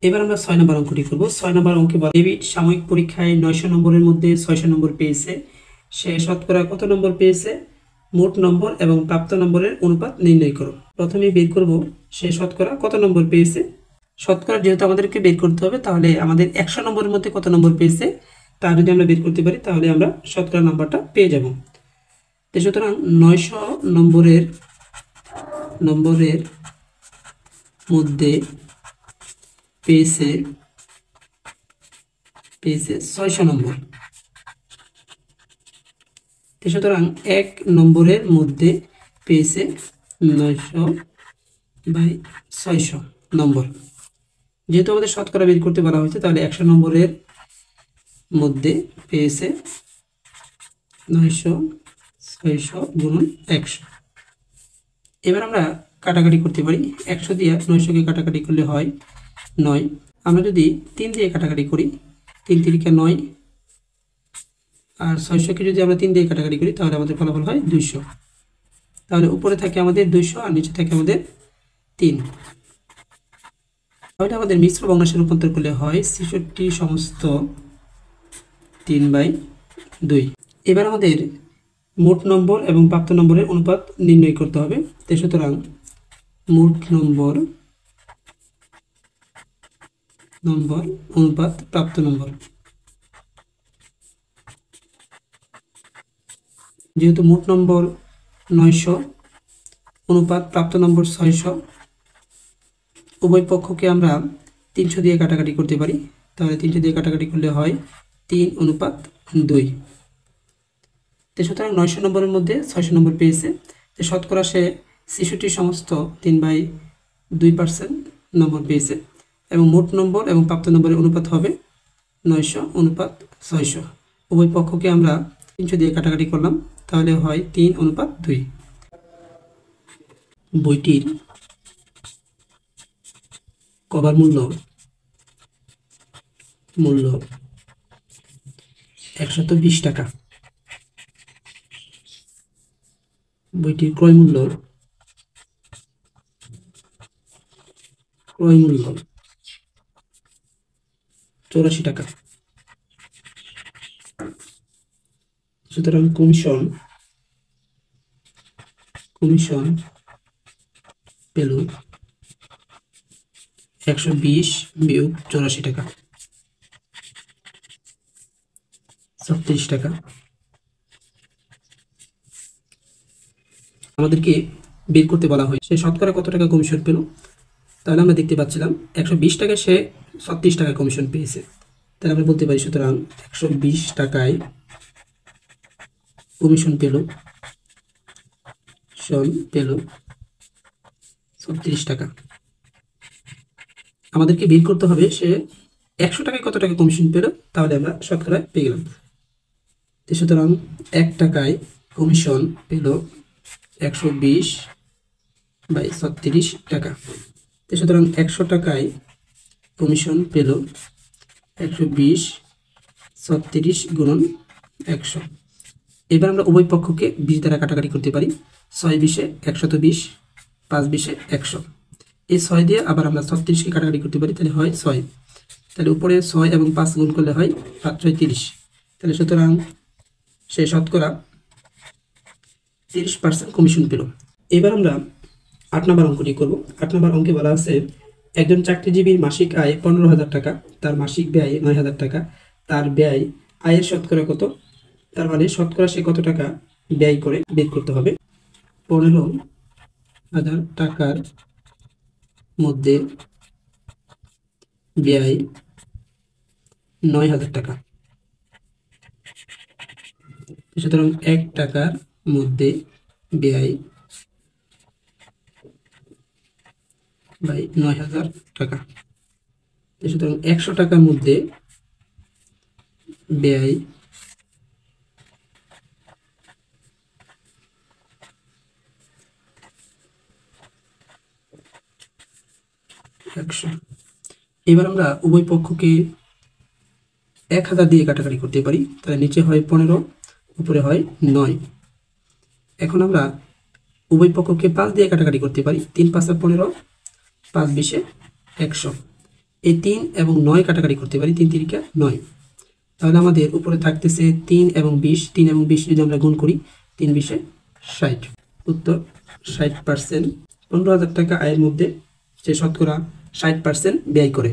এবার আমরা 6 নম্বর অঙ্কটি করব। 6 নম্বর অঙ্কে বলা ডেভিড সাময়িক পরীক্ষায় 900 নম্বরের মধ্যে 600 নম্বর পেয়েছে। সে শতকরা কত নম্বর পেয়েছে? মোট নম্বর এবং প্রাপ্ত নম্বরের অনুপাত নির্ণয় করো। প্রথমে বের করব সে শতকরা কত নম্বর পেয়েছে। শতকরা যেহেতু আমাদেরকে বের করতে হবে, তাহলে আমাদের 100 নম্বরের মধ্যে কত নম্বর পেয়েছে তা যদি আমরা বের করতে পারি, তাহলে আমরা শতকরা নাম্বারটা পেয়ে যাব। তো সুতরাং 900 নম্বরের মধ্যে পেয়েছে 600 নম্বর। সুতরাং 1 নম্বরের মধ্যে পেয়েছে 900/600 নম্বর। যেহেতু আমাদের শতকরা বের করতে বলা হয়েছে, তাহলে 100 নম্বরের মধ্যে পেয়েছে 900 600 গুণন 100। এবার আমরা কাটাকাটি করতে পারি। 100 দিয়ে 900কে কাটাকাটি করলে হয় 9। আমরা যদি 3 দিয়ে কাটাকাটি করি, 3 3 9, আর 600কে যদি আমরা 3 দিয়ে কাটাকাটি করি, তাহলে আমাদের ফলাফল হয় 200। তাহলে উপরে থাকে আমাদের 200 আর নিচে থাকে আমাদের 3। তাহলে আমাদের মিশ্র ভগ্নাংশে রূপান্তর করলে হয় 66 সমস্ত 3/2। এবার আমাদের মোট নম্বর এবং প্রাপ্ত নম্বরের অনুপাত নির্ণয় করতে হবে। সুতরাং মোট নম্বর অনুপাত প্রাপ্ত নম্বর। যেহেতু মোট নম্বর 900 অনুপাত প্রাপ্ত নম্বর 600, উভয় পক্ষকে আমরা 300 দিয়ে কাটাকাটি করতে পারি। তাহলে 300 দিয়ে কাটাকাটি করলে হয় 3:2। সুতরাং 900 নম্বরের মধ্যে 600 নম্বর পেয়েছে। শতকরা সে 66 সমস্ত 3/2% নম্বর পেয়েছে, এবং মোট নম্বর এবং প্রাপ্ত নম্বরের অনুপাত হবে 900:600। উভয় পক্ষকে আমরা 300 দিয়ে কাটাকাটি করলাম, তাহলে হয় 3:2। বইটির কভার মূল্য 120 টাকা। বইটির ক্রয় মূল্য 84 টাকা। সুতরাং কমিশন পেল 120 বিয়োগ 84 টাকা, 36 টাকা। আমাদেরকে বের করতে বলা হয় সে শতকরা কত টাকা কমিশন পেল। তাহলে আমরা দেখতে পাচ্ছিলাম 120 টাকায় সে 36 টাকা কমিশন পেয়েছে। তাহলে আমরা বলতে পারি সুতরাং 120 টাকায় কমিশন পেল 36 টাকা। আমাদেরকে বের করতে হবে সে 100 টাকায় কত টাকা কমিশন পেল, তাহলে আমরা শতকরা পেয়ে গেলাম। সুতরাং 1 টাকায় কমিশন পেল 120/36 টাকা। সুতরাং 100 টাকায় কমিশন পেল 120/36 গুণন 100। এবার আমরা উভয় পক্ষকে 20 দ্বারা কাটাকাটি করতে পারি। 6 20 120, 5 20 100। এই 6 দিয়ে আবার আমরা 36কে কাটাকাটি করতে পারি, তাহলে হয় 6। তাহলে উপরে 6 এবং 5 গুণ করলে হয় 5 6 30। তাহলে সুতরাং সে শতকরা 30% কমিশন পেল। এবার আমরা 8 নম্বর অঙ্কটি করব। 8 নম্বর অঙ্কে বলা আছে একজন চাকরিজীবীর মাসিক আয় 15,000 টাকা, তার মাসিক ব্যয় 9,000 টাকা। তার ব্যয় আয়ের শতকরা কত? তার মানে শতকরা সে কত টাকা ব্যয় করে বের করতে হবে। 15,000 টাকার মধ্যে ব্যয় 9,000 টাকা। সুতরাং 1 টাকার মধ্যে ব্যয় বাই 9,000 টাকা। সুতরাং 100 টাকার মধ্যে ব্যয় 100। এবার আমরা উভয় পক্ষকে 1000 দিয়ে কাটাকাটি করতে পারি। তাহলে নিচে হয় 15, উপরে হয় 9। এখন আমরা উভয় পক্ষকে 5 দিয়ে কাটাকাটি করতে পারি। 3 5 15, 5 20 100। এই 3 এবং 9 কাটাকাটি করতে পারি, 3 3 9। তাহলে আমাদের উপরে থাকতেছে 3 এবং 20, 3 এবং 20 যদি আমরা গুণ করি 3 20 60। উত্তর 60%। 15,000 টাকা আয়ের মধ্যে সে শতকরা 60% ব্যয় করে।